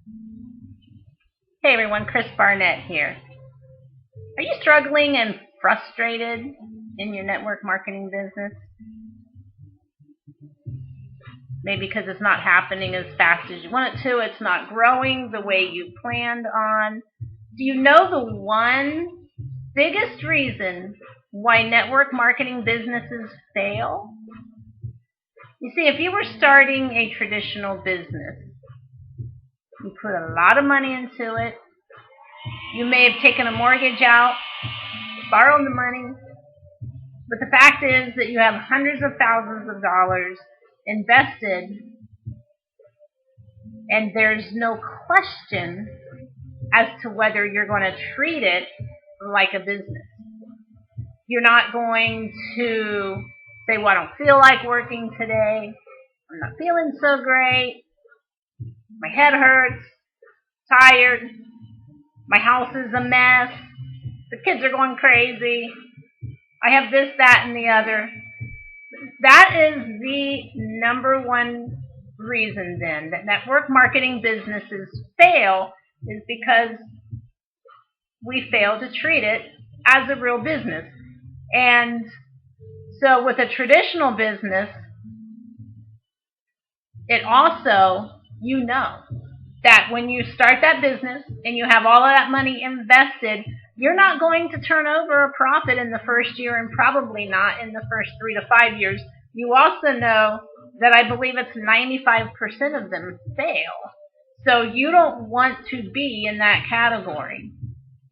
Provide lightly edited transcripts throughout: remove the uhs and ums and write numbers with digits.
Hey everyone, Chris Barnett here. Are you struggling and frustrated in your network marketing business? Maybe because it's not happening as fast as you want it to, it's not growing the way you planned on. Do you know the one biggest reason why network marketing businesses fail? You see, if you were starting a traditional business, you put a lot of money into it, you may have taken a mortgage out, borrowed the money, but the fact is that you have hundreds of thousands of dollars invested, and there's no question as to whether you're going to treat it like a business. You're not going to say, well, I don't feel like working today. I'm not feeling so great. My head hurts. Tired. My house is a mess. The kids are going crazy. I have this, that, and the other. That is the number one reason then that network marketing businesses fail, is because we fail to treat it as a real business. And so with a traditional business, it also, that when you start that business and you have all of that money invested, you're not going to turn over a profit in the first year, and probably not in the first 3 to 5 years. You also know that I believe it's 95% of them fail. So you don't want to be in that category.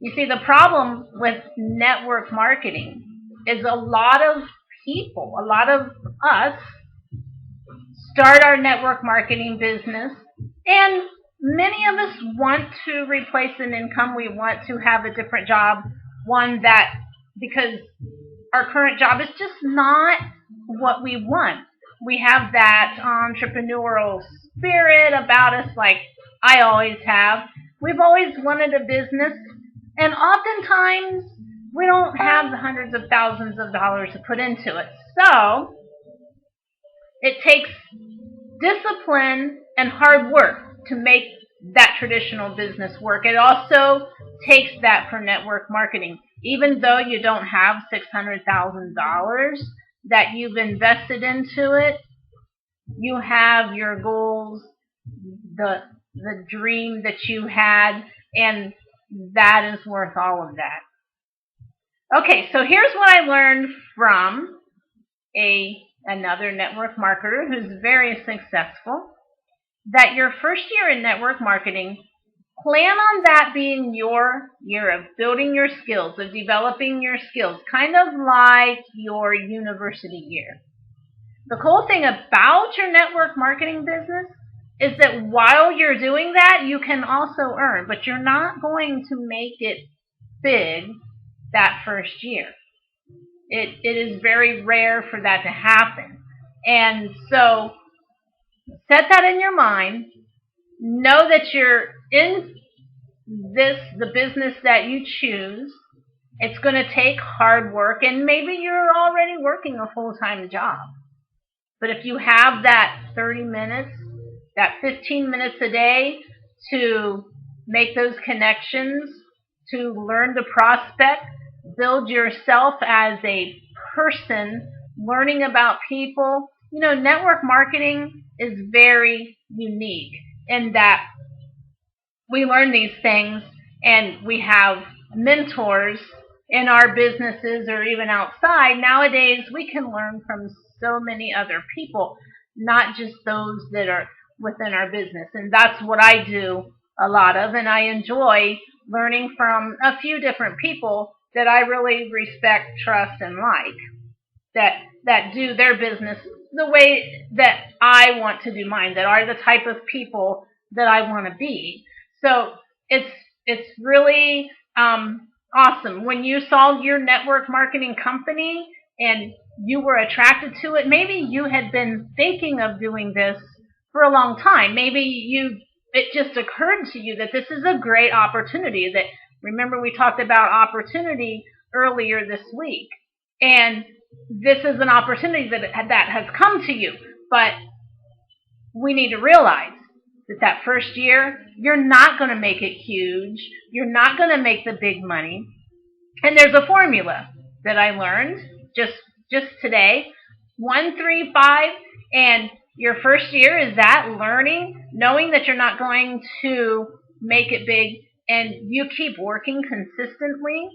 You see, the problem with network marketing is a lot of people, a lot of us, start our network marketing business, and many of us want to replace an income. We want to have a different job, one that, because our current job is just not what we want. We have that entrepreneurial spirit about us, like I always have. We've always wanted a business, and oftentimes we don't have the hundreds of thousands of dollars to put into it. So it takes discipline and hard work to make that traditional business work. It also takes that for network marketing. Even though you don't have $600,000 that you've invested into it, you have your goals, the dream that you had, and that is worth all of that. Okay, so here's what I learned from another network marketer who's very successful. That your first year in network marketing, plan on that being your year of building your skills, of developing your skills, kind of like your university year. The cool thing about your network marketing business is that while you're doing that, you can also earn, but you're not going to make it big that first year. It is very rare for that to happen. And so set that in your mind. Know that you're in the business that you choose. It's going to take hard work, and maybe you're already working a full-time job. But if you have that 30 minutes, that 15 minutes a day to make those connections, to learn to prospect, build yourself as a person, learning about people, network marketing is very unique in that we learn these things, and we have mentors in our businesses or even outside. Nowadays, we can learn from so many other people, not just those that are within our business. And that's what I do a lot of, and I enjoy learning from a few different people that I really respect, trust, and like, that do their business the way that I want to do mine, that are the type of people that I want to be. So it's really awesome. When you saw your network marketing company and you were attracted to it, maybe you had been thinking of doing this for a long time. Maybe it just occurred to you that this is a great opportunity. That, remember, we talked about opportunity earlier this week, and this is an opportunity that has come to you. But we need to realize that first year, you're not going to make it huge. You're not going to make the big money. And there's a formula that I learned just today. 1-3-5, and your first year is that learning, knowing that you're not going to make it big, and you keep working consistently.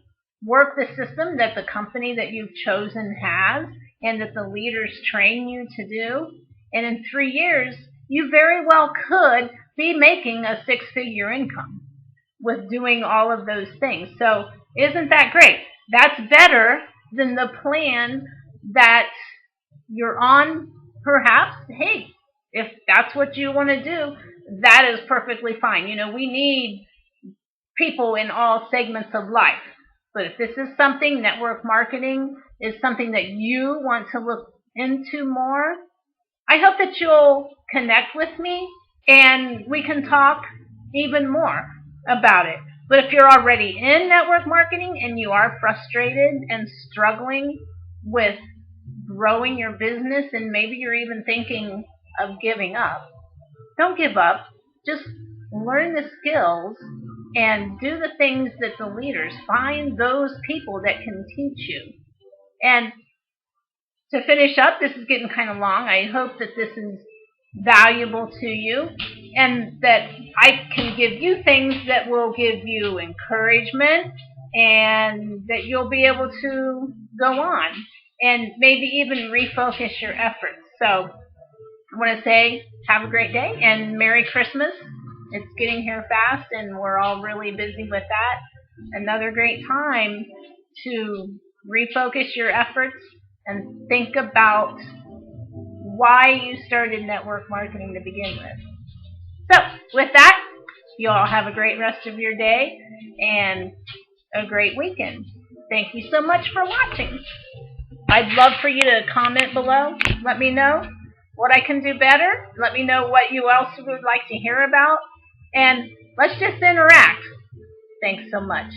Work the system that the company that you've chosen has and that the leaders train you to do. And in 3 years, you very well could be making a 6-figure income with doing all of those things. So isn't that great? That's better than the plan that you're on, perhaps. Hey, if that's what you want to do, that is perfectly fine. We need people in all segments of life. But if this is something, network marketing is something that you want to look into more, I hope that you'll connect with me and we can talk even more about it. But if you're already in network marketing and you are frustrated and struggling with growing your business and maybe you're even thinking of giving up, don't give up. Just learn the skills and do the things that the leaders find, those people that can teach you. And to finish up, this is getting kind of long. I hope that this is valuable to you and that I can give you things that will give you encouragement and that you'll be able to go on and maybe even refocus your efforts. So I want to say have a great day and Merry Christmas. It's getting here fast and we're all really busy with that. Another great time to refocus your efforts and think about why you started network marketing to begin with. So with that, you all have a great rest of your day and a great weekend. Thank you so much for watching. I'd love for you to comment below. Let me know what I can do better. Let me know what you else would like to hear about. And let's just interact. Thanks so much.